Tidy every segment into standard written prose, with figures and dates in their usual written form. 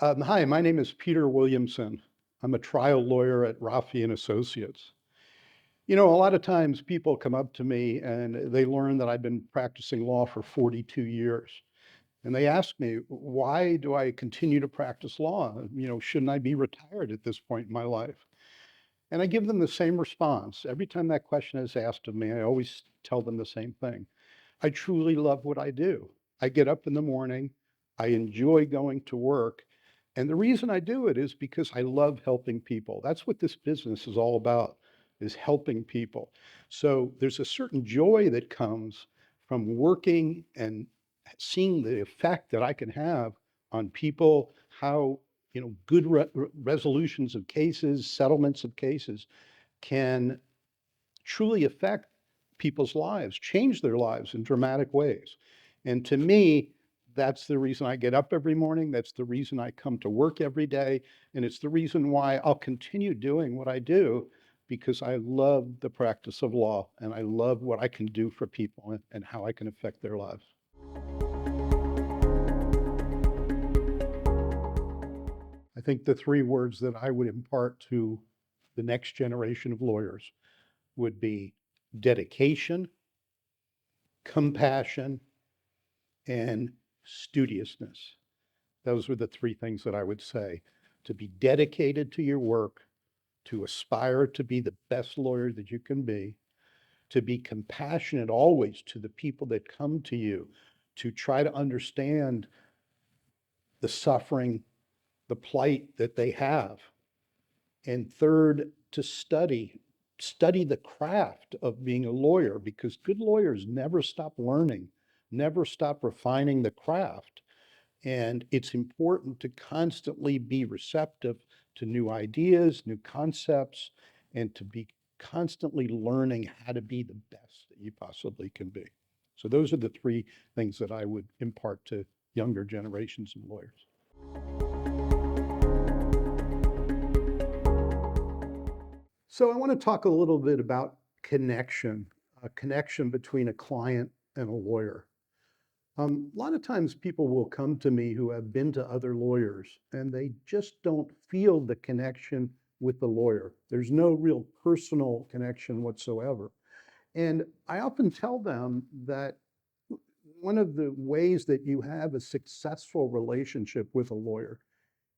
Hi, my name is Peter Williamson. I'm a trial lawyer at Rafii and Associates. You know, a lot of times people come up to me and they learn that I've been practicing law for 42 years. And they ask me, why do I continue to practice law? You know, shouldn't I be retired at this point in my life? And I give them the same response. Every time that question is asked of me, I always tell them the same thing. I truly love what I do. I get up in the morning, I enjoy going to work, and the reason I do it is because I love helping people. That's what this business is all about, is helping people. So there's a certain joy that comes from working and seeing the effect that I can have on people, how, good resolutions of cases, settlements of cases can truly affect people's lives, change their lives in dramatic ways. And to me, that's the reason I get up every morning. That's the reason I come to work every day. And it's the reason why I'll continue doing what I do, because I love the practice of law and I love what I can do for people and how I can affect their lives. I think the three words that I would impart to the next generation of lawyers would be dedication, compassion, and studiousness. Those were the three things that I would say. To be dedicated to your work, to aspire to be the best lawyer that you can be, to be compassionate always to the people that come to you, to try to understand the suffering, the plight that they have. And third, to study the craft of being a lawyer, because good lawyers never stop learning, never stop refining the craft. And it's important to constantly be receptive to new ideas, new concepts, and to be constantly learning how to be the best that you possibly can be. So those are the three things that I would impart to younger generations of lawyers. So I want to talk a little bit about connection, a connection between a client and a lawyer. A lot of times people will come to me who have been to other lawyers and they just don't feel the connection with the lawyer. There's no real personal connection whatsoever. And I often tell them that one of the ways that you have a successful relationship with a lawyer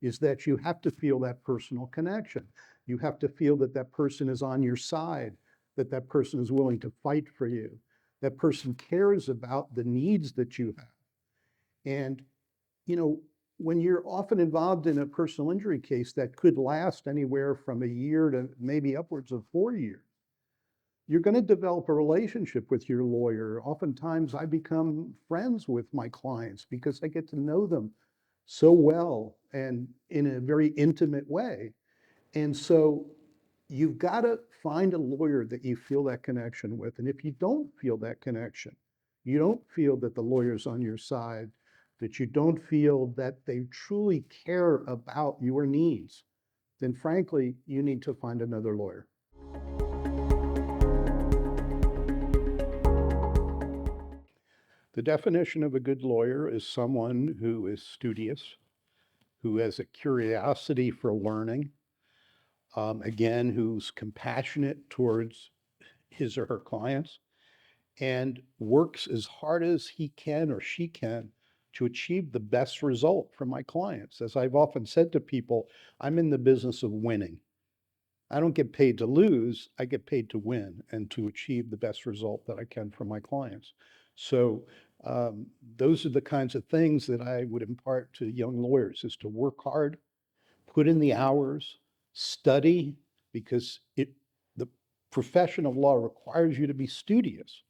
is that you have to feel that personal connection. You have to feel that that person is on your side, that that person is willing to fight for you, that person cares about the needs that you have. And, you know, when you're often involved in a personal injury case that could last anywhere from a year to maybe upwards of 4 years, you're going to develop a relationship with your lawyer. Oftentimes I become friends with my clients because I get to know them so well and in a very intimate way. And so you've got to find a lawyer that you feel that connection with. And if you don't feel that connection, you don't feel that the lawyer's on your side, that you don't feel that they truly care about your needs, then frankly, you need to find another lawyer. The definition of a good lawyer is someone who is studious, who has a curiosity for learning, again, who's compassionate towards his or her clients, and works as hard as he can or she can to achieve the best result for my clients. As I've often said to people, I'm in the business of winning. I don't get paid to lose, I get paid to win and to achieve the best result that I can for my clients. So those are the kinds of things that I would impart to young lawyers, is to work hard, put in the hours, study, because the profession of law requires you to be studious,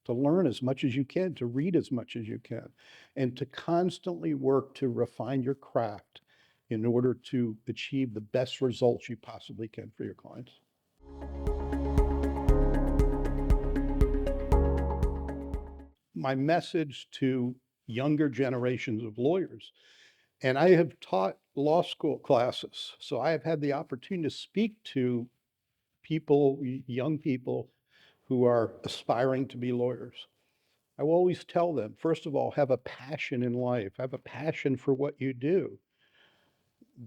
to learn as much as you can, to read as much as you can, and to constantly work to refine your craft in order to achieve the best results you possibly can for your clients. My message to younger generations of lawyers, and I have taught law school classes, so I have had the opportunity to speak to people, young people who are aspiring to be lawyers. I will always tell them, first of all, have a passion in life, have a passion for what you do.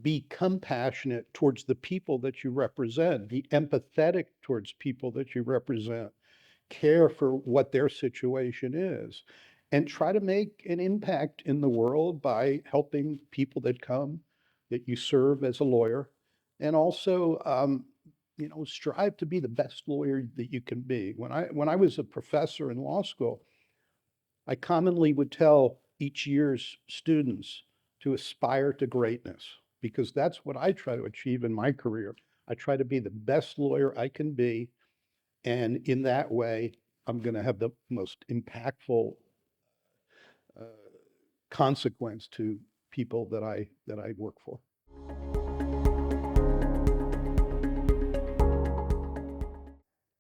be compassionate towards the people that you represent, be empathetic towards people that you represent, care for what their situation is, and try to make an impact in the world by helping people that come, that you serve as a lawyer, and also, strive to be the best lawyer that you can be. When I was a professor in law school, I commonly would tell each year's students to aspire to greatness because that's what I try to achieve in my career. I try to be the best lawyer I can be, and in that way, I'm going to have the most impactful uh, consequence to people that I work for.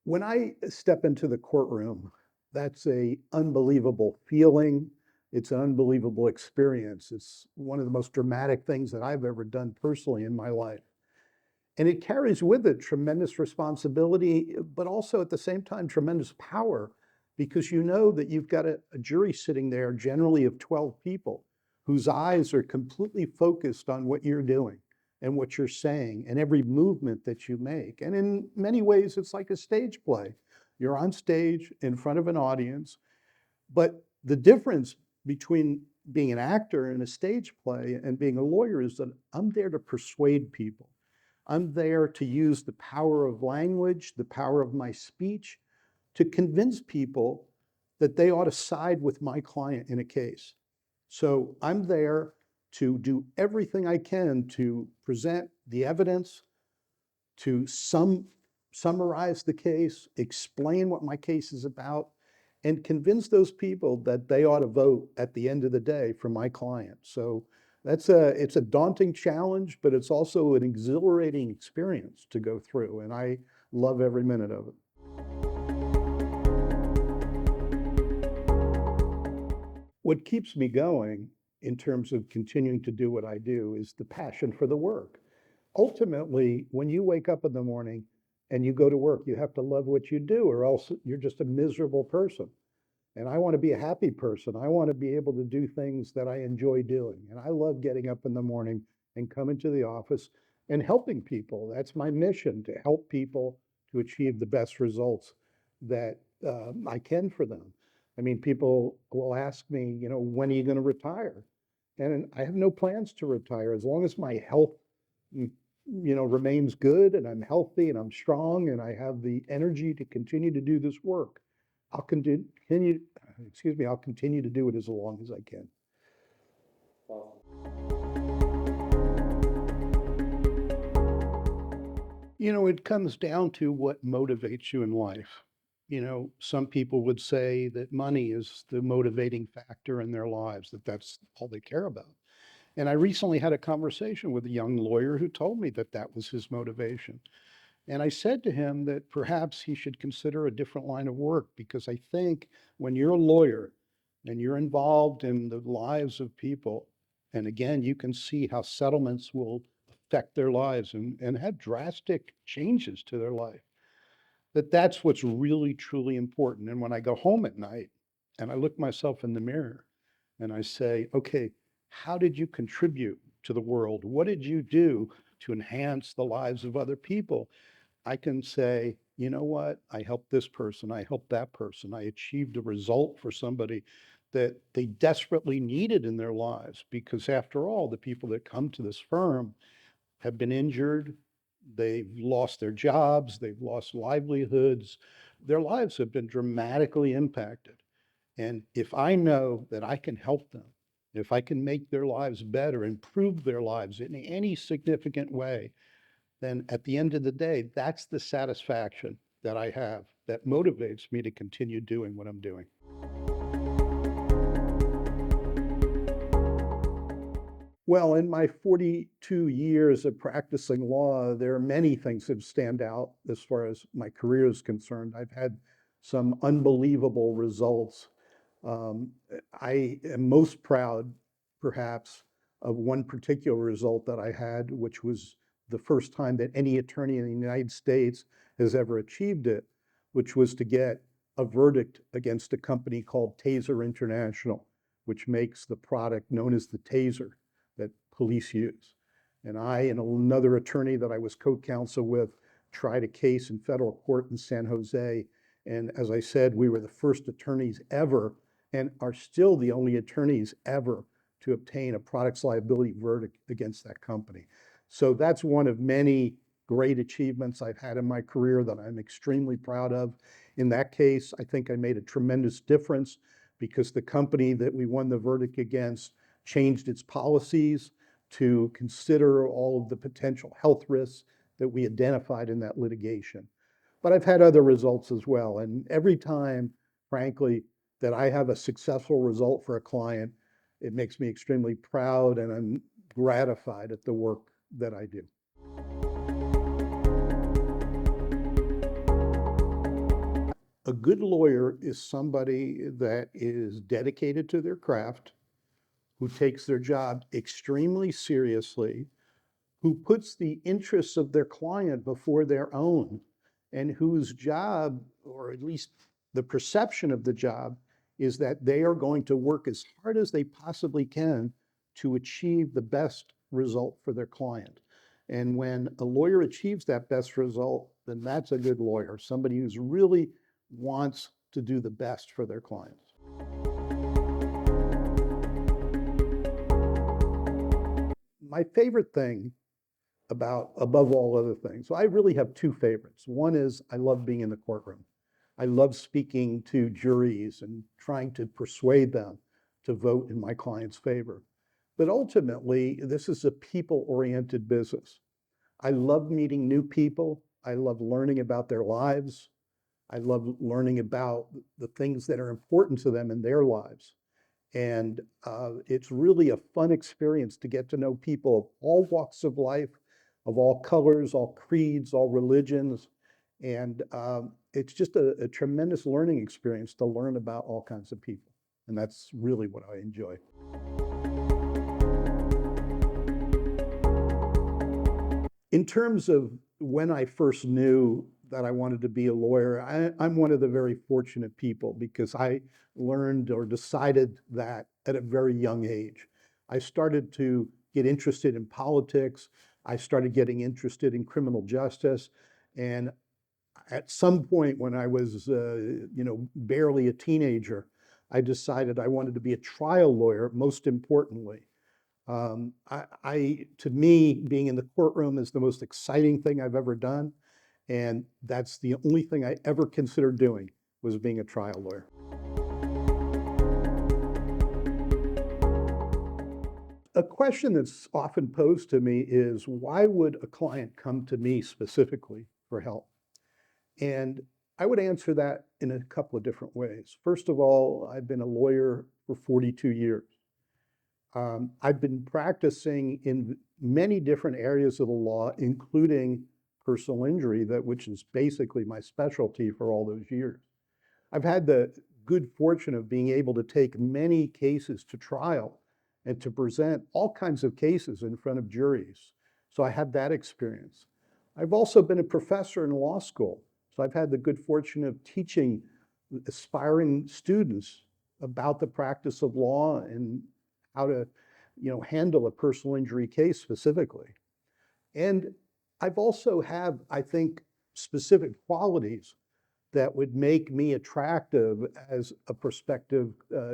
When I step into the courtroom, that's a unbelievable feeling. It's an unbelievable experience. It's one of the most dramatic things that I've ever done personally in my life. And it carries with it tremendous responsibility, but also at the same time, tremendous power, because you know that you've got a jury sitting there, generally of 12 people, whose eyes are completely focused on what you're doing and what you're saying and every movement that you make. And in many ways, it's like a stage play. You're on stage in front of an audience, but the difference between being an actor in a stage play and being a lawyer is that I'm there to persuade people. I'm there to use the power of language, the power of my speech, to convince people that they ought to side with my client in a case. So I'm there to do everything I can to present the evidence, to summarize the case, explain what my case is about, and convince those people that they ought to vote at the end of the day for my client. So it's a daunting challenge, but it's also an exhilarating experience to go through, and I love every minute of it. What keeps me going in terms of continuing to do what I do is the passion for the work. Ultimately, when you wake up in the morning and you go to work, you have to love what you do, or else you're just a miserable person. And I want to be a happy person. I want to be able to do things that I enjoy doing. And I love getting up in the morning and coming to the office and helping people. That's my mission, to help people to achieve the best results that I can for them. I mean, people will ask me, when are you going to retire? And I have no plans to retire as long as my health, remains good and I'm healthy and I'm strong and I have the energy to continue to do this work. I'll continue, I'll continue to do it as long as I can. It comes down to what motivates you in life. Some people would say that money is the motivating factor in their lives, that that's all they care about. And I recently had a conversation with a young lawyer who told me that that was his motivation. And I said to him that perhaps he should consider a different line of work, because I think when you're a lawyer and you're involved in the lives of people, and again, you can see how settlements will affect their lives and have drastic changes to their life, that's what's really, truly important. And when I go home at night and I look myself in the mirror and I say, okay, how did you contribute to the world? What did you do to enhance the lives of other people? I can say, you know what? I helped this person. I helped that person. I achieved a result for somebody that they desperately needed in their lives, because after all, the people that come to this firm have been injured. They've lost their jobs. They've lost livelihoods. Their lives have been dramatically impacted. And if I know that I can help them, if I can make their lives better, improve their lives in any significant way, then at the end of the day, that's the satisfaction that I have that motivates me to continue doing what I'm doing. Well, in my 42 years of practicing law, there are many things that stand out as far as my career is concerned. I've had some unbelievable results. Um, I am most proud, perhaps, of one particular result that I had, which was the first time that any attorney in the United States has ever achieved it, which was to get a verdict against a company called TASER International, which makes the product known as the TASER that police use. And I and another attorney that I was co-counsel with tried a case in federal court in San Jose. And as I said, we were the first attorneys ever and are still the only attorneys ever to obtain a products liability verdict against that company. So that's one of many great achievements I've had in my career that I'm extremely proud of. In that case, I think I made a tremendous difference because the company that we won the verdict against changed its policies to consider all of the potential health risks that we identified in that litigation. But I've had other results as well. And every time, frankly, that I have a successful result for a client, it makes me extremely proud and I'm gratified at the work that I do. A good lawyer is somebody that is dedicated to their craft, who takes their job extremely seriously, who puts the interests of their client before their own, and whose job, or at least the perception of the job, is that they are going to work as hard as they possibly can to achieve the best result for their client. And when a lawyer achieves that best result, then that's a good lawyer, somebody who's really wants to do the best for their clients. My favorite thing about, above all other things, so I really have two favorites. One is I love being in the courtroom. I love speaking to juries and trying to persuade them to vote in my client's favor. But ultimately, this is a people-oriented business. I love meeting new people. I love learning about their lives. I love learning about the things that are important to them in their lives. And it's really a fun experience to get to know people of all walks of life, of all colors, all creeds, all religions. And it's just a tremendous learning experience to learn about all kinds of people. And that's really what I enjoy. In terms of when I first knew that I wanted to be a lawyer, I'm one of the very fortunate people because I learned or decided that at a very young age. I started to get interested in politics. I started getting interested in criminal justice. And at some point when I was, barely a teenager, I decided I wanted to be a trial lawyer, most importantly. To me, being in the courtroom is the most exciting thing I've ever done. And that's the only thing I ever considered doing was being a trial lawyer. A question that's often posed to me is, why would a client come to me specifically for help? And I would answer that in a couple of different ways. First of all, I've been a lawyer for 42 years. I've been practicing in many different areas of the law, including personal injury, which is basically my specialty for all those years. I've had the good fortune of being able to take many cases to trial and to present all kinds of cases in front of juries. So I had that experience. I've also been a professor in law school. So I've had the good fortune of teaching aspiring students about the practice of law and how to, handle a personal injury case specifically. And I've also have, I think, specific qualities that would make me attractive as a prospective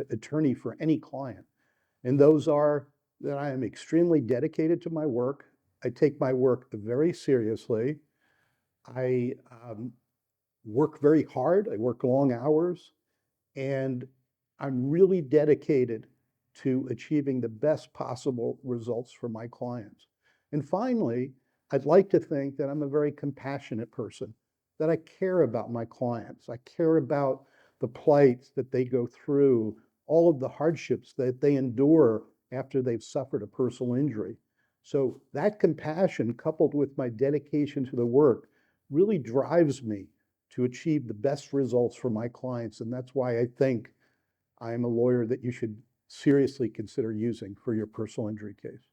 attorney for any client. And those are that I am extremely dedicated to my work. I take my work very seriously. I work very hard. I work long hours. And I'm really dedicated to achieving the best possible results for my clients. And finally, I'd like to think that I'm a very compassionate person, that I care about my clients. I care about the plights that they go through, all of the hardships that they endure after they've suffered a personal injury. So that compassion, coupled with my dedication to the work, really drives me to achieve the best results for my clients. And that's why I think I'm a lawyer that you should seriously consider using for your personal injury case.